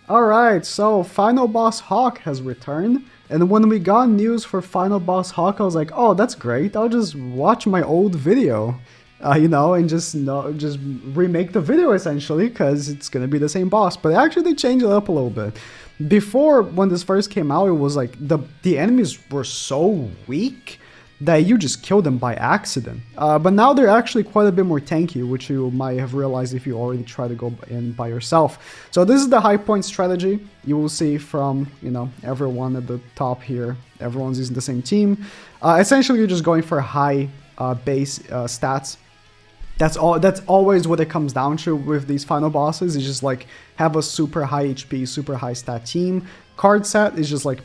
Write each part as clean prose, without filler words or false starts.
Alright, so Final Boss Hawk has returned. And when we got news for Final Boss Hawk, I was like, oh, that's great. I'll just watch my old video, and just remake the video essentially, because it's gonna be the same boss. But actually, they changed it up a little bit. Before, when this first came out, it was like the enemies were so weak that you just kill them by accident. But now they're actually quite a bit more tanky, which you might have realized if you already try to go in by yourself. So this is the high point strategy. You will see from, everyone at the top here. Everyone's using the same team. Essentially, you're just going for high base stats. That's all. That's always what it comes down to with these final bosses. Is just like have a super high HP, super high stat team. Card set is just like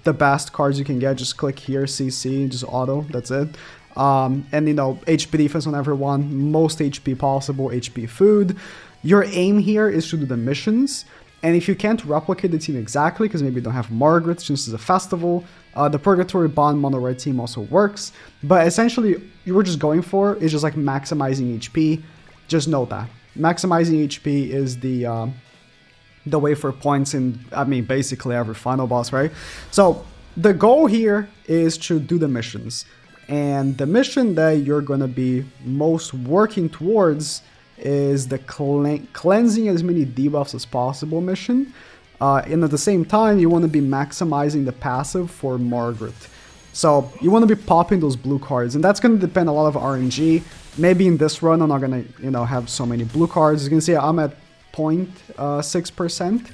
the best cards you can get. Just click here, CC, just auto, that's it. And HP defense on everyone, most HP possible, HP food. Your aim here is to do the missions, and if you can't replicate the team exactly, because maybe you don't have Margaret since it's a festival, the Purgatory Bond Mono Red team also works, but essentially you were just going for is just like maximizing HP. Just know that. Maximizing HP is the way for points in, basically every final boss, right? So the goal here is to do the missions. And the mission that you're going to be most working towards is the cleansing as many debuffs as possible mission. And at the same time, you want to be maximizing the passive for Margaret. So you want to be popping those blue cards, and that's going to depend a lot of RNG. Maybe in this run, I'm not going to, have so many blue cards. You can see I'm at 0.6%,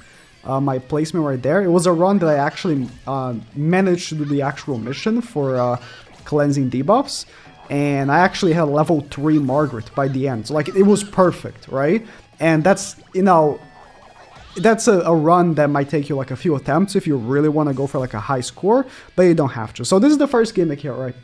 my placement right there. It was a run that I actually managed to do the actual mission for cleansing debuffs, and I actually had level 3 Margaret by the end. So like it was perfect, right? And that's that's a run that might take you like a few attempts if you really want to go for like a high score, but you don't have to. So this is the first gimmick here, right?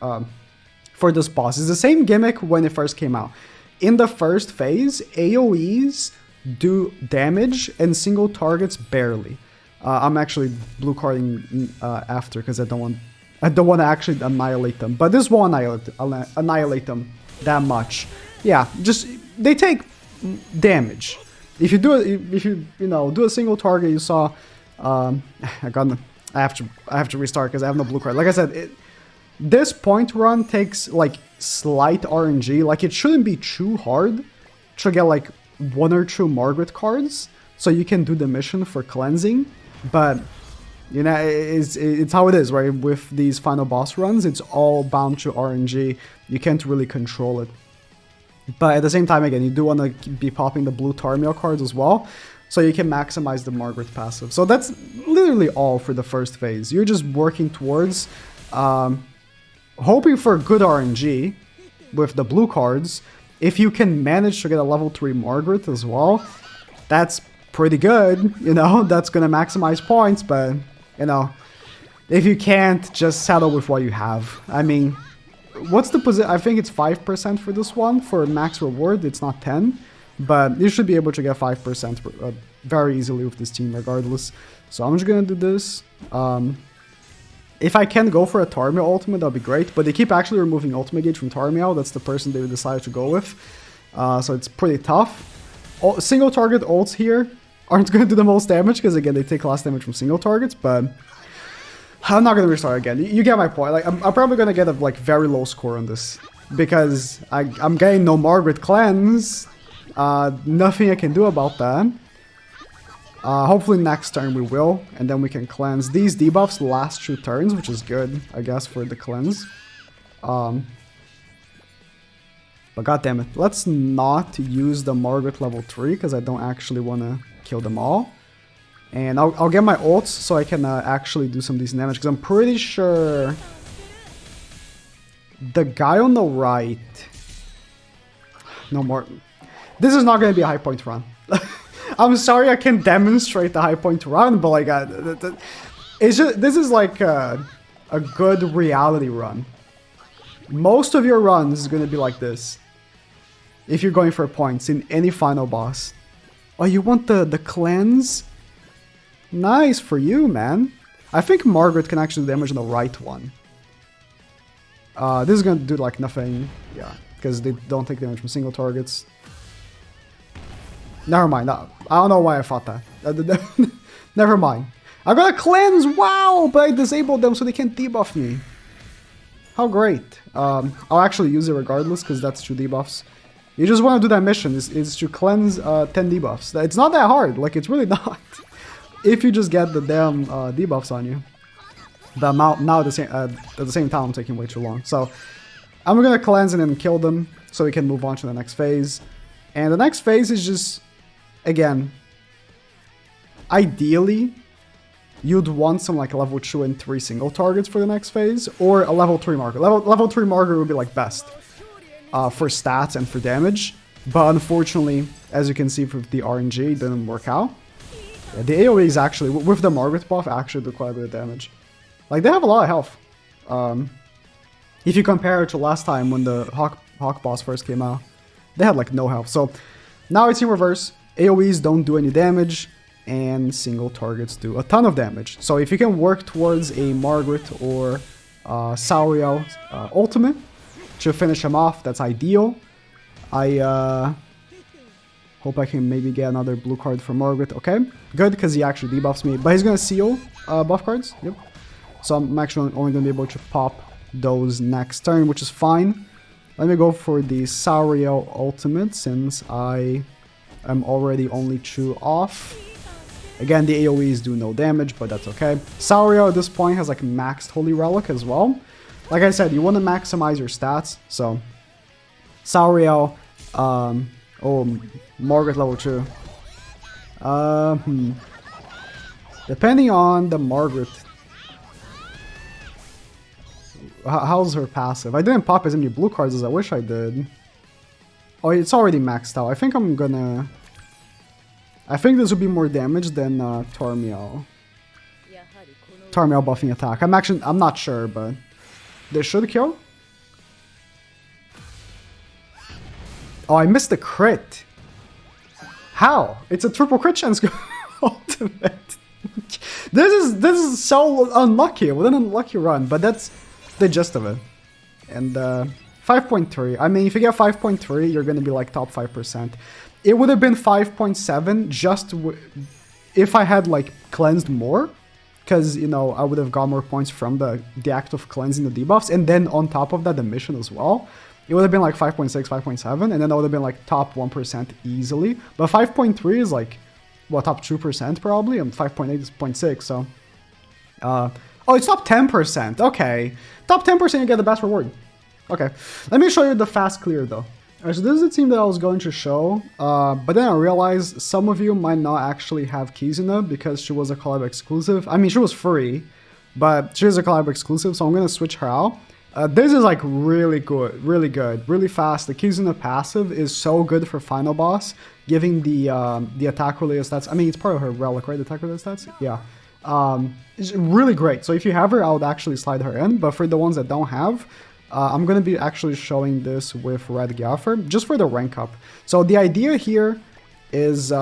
For this boss, it's the same gimmick when it first came out. In the first phase, AoEs do damage and single targets barely. I'm actually blue carding after because I don't want to actually annihilate them, but this won't annihilate them that much. Yeah, just they take damage. If you do do a single target, you saw. I have to restart because I have no blue card. Like I said, this point run takes like slight RNG. Like it shouldn't be too hard to get like 1 or 2 Margaret cards, so you can do the mission for cleansing. But it's how it is, right? With these final boss runs, it's all bound to RNG. You can't really control it. But at the same time, again, you do want to be popping the blue Tarmiel cards as well, so you can maximize the Margaret passive. So that's literally all for the first phase. You're just working towards hoping for good RNG with the blue cards. If you can manage to get a level 3 Margaret as well, that's pretty good, that's going to maximize points, but, if you can't, just settle with what you have. I mean, what's the position? I think it's 5% for this one, for max reward, it's not 10, but you should be able to get 5% very easily with this team regardless. So I'm just going to do this. If I can go for a Tarmiel ultimate, that'd be great, but they keep actually removing ultimate gauge from Tarmiel. That's the person they decided to go with, so it's pretty tough. Single target ults here aren't going to do the most damage, because again, they take less damage from single targets, but I'm not going to restart again. You get my point. Like I'm probably going to get a very low score on this, because I'm getting no Margaret cleanse, nothing I can do about that. Hopefully next turn we will, and then we can cleanse. These debuffs last 2 turns, which is good, I guess, for the cleanse. But goddammit, let's not use the Margaret level 3, because I don't actually want to kill them all. And I'll get my ults so I can actually do some decent damage, because I'm pretty sure the guy on the right... No more... This is not going to be a high point run. I'm sorry I can't demonstrate the high point run, but like, it's just, this is like a good reality run. Most of your runs is going to be like this, if you're going for points in any final boss. Oh, you want the cleanse? Nice for you, man. I think Margaret can actually damage on the right one. This is going to do like nothing, yeah, because they don't take damage from single targets. Never mind. I don't know why I thought that. Never mind. I got a cleanse, wow, but I disabled them so they can't debuff me. How great. I'll actually use it regardless because that's 2 debuffs. You just want to do that mission, is to cleanse 10 debuffs. It's not that hard, like it's really not. If you just get the damn debuffs on you. But now at the same time I'm taking way too long. So I'm gonna cleanse and then kill them so we can move on to the next phase. And the next phase is just, again, ideally, you'd want some like level 2 and 3 single targets for the next phase, or a level 3 marker. Level 3 marker would be like best for stats and for damage, but unfortunately, as you can see with the RNG, it didn't work out. Yeah, the AoE is actually, with the Margaret buff, actually do quite a bit of damage. Like, they have a lot of health. If you compare it to last time when the Hawk boss first came out, they had like no health. So now it's in reverse. AoEs don't do any damage, and single targets do a ton of damage. So if you can work towards a Margaret or Sauriel ultimate to finish him off, that's ideal. I hope I can maybe get another blue card for Margaret. Okay, good, because he actually debuffs me. But he's going to seal buff cards. Yep. So I'm actually only going to be able to pop those next turn, which is fine. Let me go for the Sauriel ultimate since I am already only 2 off. Again, the AoEs do no damage, but that's okay. Sauriel at this point has like maxed Holy Relic as well. Like I said, you want to maximize your stats, so Sauriel, oh, Margaret level 2. Depending on the Margaret, how's her passive? I didn't pop as many blue cards as I wish I did. Oh, it's already maxed out. I think I'm gonna... I think this would be more damage than Tarmiel. Tarmiel buffing attack. I'm not sure, but this should kill. Oh, I missed the crit. How? It's a triple crit chance ultimate. This is so unlucky. What an unlucky run, but that's the gist of it. And 5.3. I mean, if you get 5.3, you're gonna be like top 5%. It would have been 5.7 just if I had like cleansed more, because you know I would have got more points from the act of cleansing the debuffs, and then on top of that the mission as well. It would have been like 5.6, 5.7, and then I would have been like top 1% easily. But 5.3 is like, well, top 2% probably, and 5.8 is 0.6, so... oh, it's top 10%, okay. Top 10% you get the best reward. Okay, let me show you the fast clear though. Alright, so this is the team that I was going to show, but then I realized some of you might not actually have Kizuna because she was a collab exclusive. I mean, she was free, but she was a collab exclusive, so I'm going to switch her out. This is like really good, really fast. The Kizuna passive is so good for final boss, giving the attack related stats. I mean, it's part of her relic, right? The attack related stats? Yeah. It's really great. So if you have her, I would actually slide her in, but for the ones that don't have, I'm going to be actually showing this with Red Gaffer, just for the rank up. So the idea here is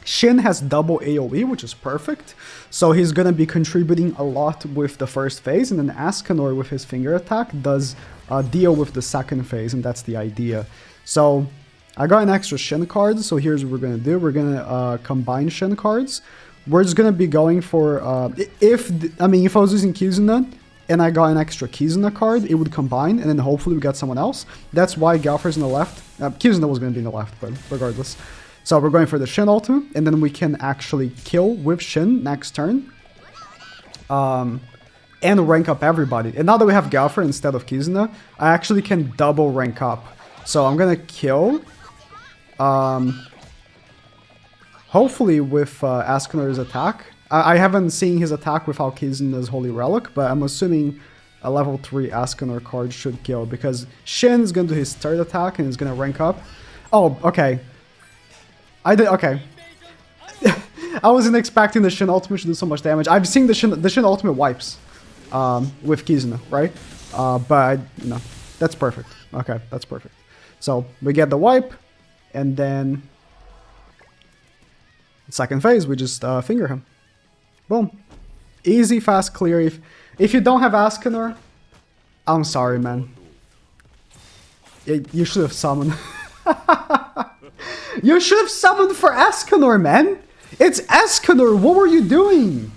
Shin has double AoE, which is perfect. So he's going to be contributing a lot with the first phase, and then Ascanor with his finger attack does deal with the second phase, and that's the idea. So I got an extra Shin card, so here's what we're going to do. We're going to combine Shin cards. We're just going to be going for, if I was using Kizuna, and I got an extra Kizuna card, it would combine, and then hopefully we get someone else. That's why Galfer's in the left. Kizuna was going to be in the left, but regardless. So we're going for the Shin ultimate, and then we can actually kill with Shin next turn. And rank up everybody. And now that we have Galfer instead of Kizuna, I actually can double rank up. So I'm going to kill... hopefully with Ascanor's attack. I haven't seen his attack without Kizuna's Holy Relic, but I'm assuming a level 3 Ascanor card should kill, because Shin is going to do his third attack and is going to rank up. Oh, okay. Okay. I wasn't expecting the Shin ultimate to do so much damage. I've seen the Shin ultimate wipes with Kizuna, right? But, no, that's perfect. Okay, that's perfect. So, we get the wipe, and then... second phase, we just finger him. Boom. Easy, fast, clear. If you don't have Ascanor, I'm sorry, man. You should have summoned. You should have summoned for Ascanor, man! It's Escanor! What were you doing?